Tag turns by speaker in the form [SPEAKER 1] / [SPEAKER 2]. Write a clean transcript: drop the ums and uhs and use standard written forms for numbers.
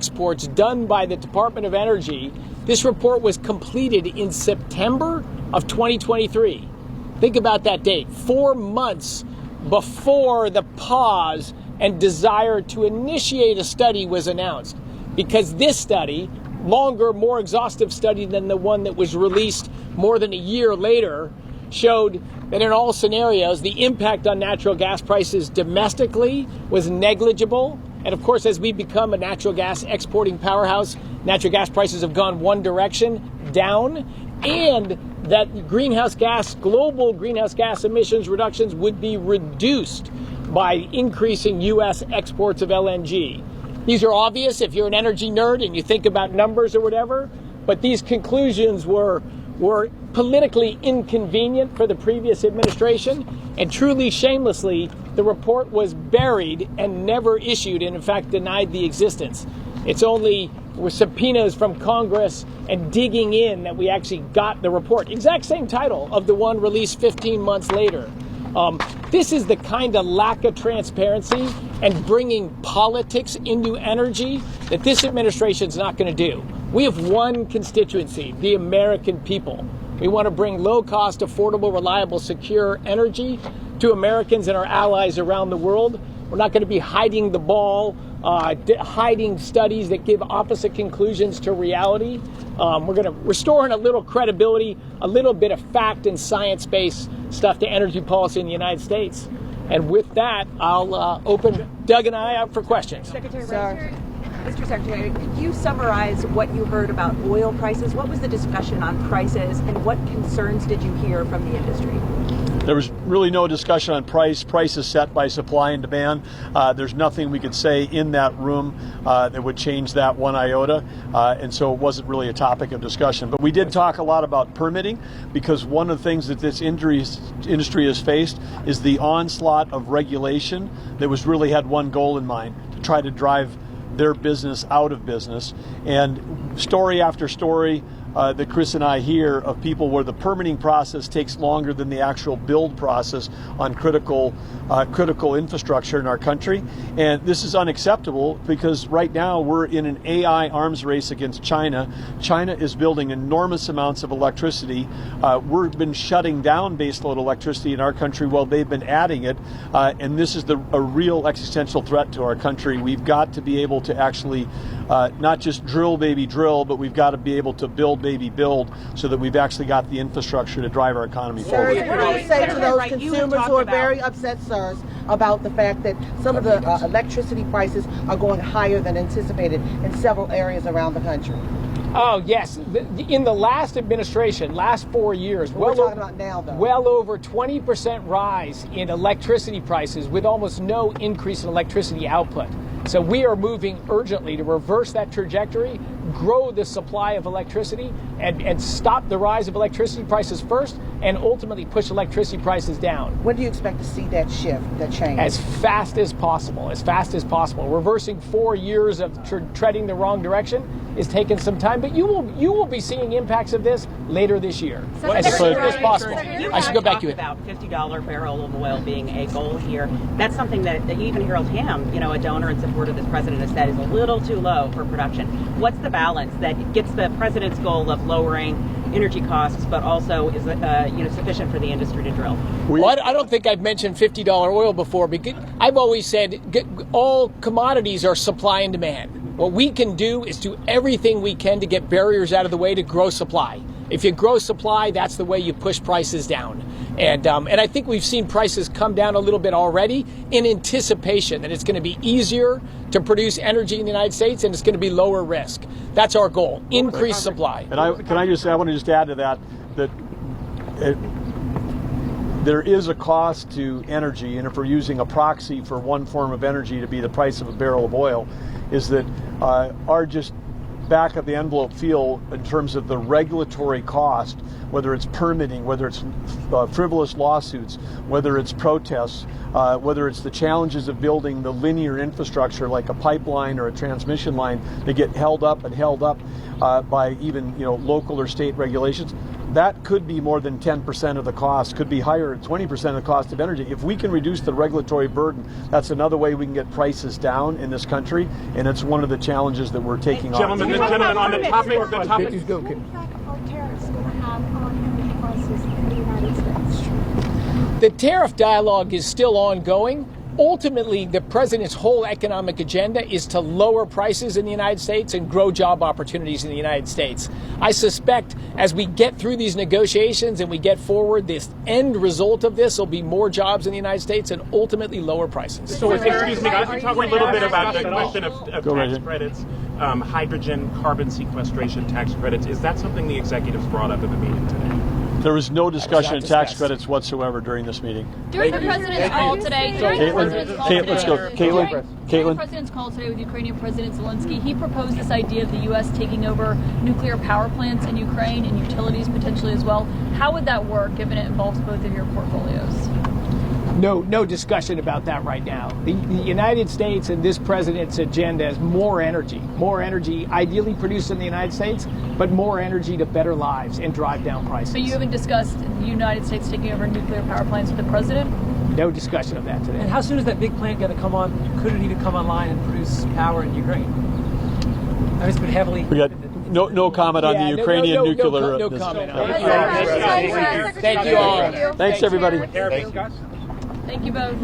[SPEAKER 1] exports done by the Department of Energy. This report was completed in September of 2023. Think about that date, 4 months before the pause and desire to initiate a study was announced. Because this study, longer, more exhaustive study than the one that was released more than a year later, showed that in all scenarios, the impact on natural gas prices domestically was negligible. And of course, as we become a natural gas exporting powerhouse, natural gas prices have gone one direction, down, and that global greenhouse gas emissions reductions would be reduced by increasing U.S. exports of LNG. These are obvious if you're an energy nerd and you think about numbers or whatever, but these conclusions were politically inconvenient for the previous administration, and truly shamelessly, the report was buried and never issued, and in fact denied the existence. It's only with subpoenas from Congress and digging in that we actually got the report. Exact same title of the one released 15 months later. This is the kind of lack of transparency and bringing politics into energy that this administration is not going to do. We have one constituency, the American people. We want to bring low-cost, affordable, reliable, secure energy to Americans and our allies around the world. We're not going to be hiding the ball, hiding studies that give opposite conclusions to reality. We're going to restore a little credibility, a little bit of fact and science-based stuff to energy policy in the United States. And with that, I'll open Doug and I up for questions.
[SPEAKER 2] Secretary Wright, Mr. Secretary, could you summarize what you heard about oil prices? What was the discussion on prices, and what concerns did you hear from the industry?
[SPEAKER 3] There was really no discussion on price. Price is set by supply and demand. There's nothing we could say in that room that would change that one iota, and so it wasn't really a topic of discussion. But we did talk a lot about permitting, because one of the things that this industry has faced is the onslaught of regulation that was really had one goal in mind: to try to drive their business out of business. And story after story that Chris and I hear of people where the permitting process takes longer than the actual build process on critical infrastructure in our country. And this is unacceptable, because right now we're in an AI arms race against China. China is building enormous amounts of electricity. We've been shutting down baseload electricity in our country while they've been adding it. And this is a real existential threat to our country. We've got to be able to actually not just drill, baby, drill, but we've got to be able to build, baby, build, so that we've actually got the infrastructure to drive our economy forward.
[SPEAKER 4] What do you say to those consumers who are very upset, sirs, about the fact that some of the electricity prices are going higher than anticipated in several areas around the country?
[SPEAKER 1] Oh, yes. In the last administration, last 4 years,
[SPEAKER 4] we're talking about now, though,
[SPEAKER 1] well over 20% rise in electricity prices with almost no increase in electricity output. So we are moving urgently to reverse that trajectory, grow the supply of electricity, and stop the rise of electricity prices first, and ultimately push electricity prices down.
[SPEAKER 4] When do you expect to see that shift, that change?
[SPEAKER 1] As fast as possible, as fast as possible. Reversing 4 years of treading the wrong direction is taking some time, but you will be seeing impacts of this later this year, as soon as possible. I should go back to it.
[SPEAKER 5] About $50 barrel of oil being a goal here. That's something that even Harold Hamm, a donor and supporter of this president, has said is a little too low for production. What's the balance that gets the president's goal of lowering energy costs, but also is sufficient for the industry to drill?
[SPEAKER 1] Well, I don't think I've mentioned $50 oil before, because I've always said all commodities are supply and demand. What we can do is do everything we can to get barriers out of the way to grow supply. If you grow supply, that's the way you push prices down. And I think we've seen prices come down a little bit already in anticipation that it's going to be easier to produce energy in the United States, and it's going to be lower risk. That's our goal: increase supply.
[SPEAKER 3] And I want to just add to that there is a cost to energy, and if we're using a proxy for one form of energy to be the price of a barrel of oil, is that our just back of the envelope feel in terms of the regulatory cost, whether it's permitting, whether it's frivolous lawsuits, whether it's protests, whether it's the challenges of building the linear infrastructure like a pipeline or a transmission line that get held up by even local or state regulations. that could be more than 10% of the cost, could be higher, 20% of the cost of energy. If we can reduce the regulatory burden, that's another way we can get prices down in this country, and it's one of the challenges that we're taking on.
[SPEAKER 6] Gentlemen, on the topic.
[SPEAKER 7] Impact are tariffs going to have on energy prices in the United States?
[SPEAKER 1] The tariff dialogue is still ongoing. Ultimately, the president's whole economic agenda is to lower prices in the United States and grow job opportunities in the United States. I suspect as we get through these negotiations and we get forward, this end result of this will be more jobs in the United States and ultimately lower prices.
[SPEAKER 6] So, excuse me, I'd like to talk a little bit about the question of tax credits, hydrogen, carbon sequestration tax credits. Is that something the executives brought up at the meeting today?
[SPEAKER 3] There was no discussion of tax credits whatsoever during this meeting.
[SPEAKER 8] During the president's call today,
[SPEAKER 3] Caitlin, let's go. During the
[SPEAKER 8] Caitlin. President's call today with Ukrainian President Zelensky, he proposed this idea of the U.S. taking over nuclear power plants in Ukraine and utilities potentially as well. How would that work, given it involves both of your portfolios?
[SPEAKER 1] No discussion about that right now. The United States and this president's agenda is more energy ideally produced in the United States, but more energy to better lives and drive down prices.
[SPEAKER 8] But you haven't discussed the United States taking over nuclear power plants with the president?
[SPEAKER 1] No discussion of that today.
[SPEAKER 9] And how soon is that big plant going to come on? Could it even come online and produce power in Ukraine? I mean, it's been heavily...
[SPEAKER 3] We got no comment on the Ukrainian nuclear...
[SPEAKER 1] No comment on it. Thank you all.
[SPEAKER 3] Thanks, everybody.
[SPEAKER 8] Thank you both.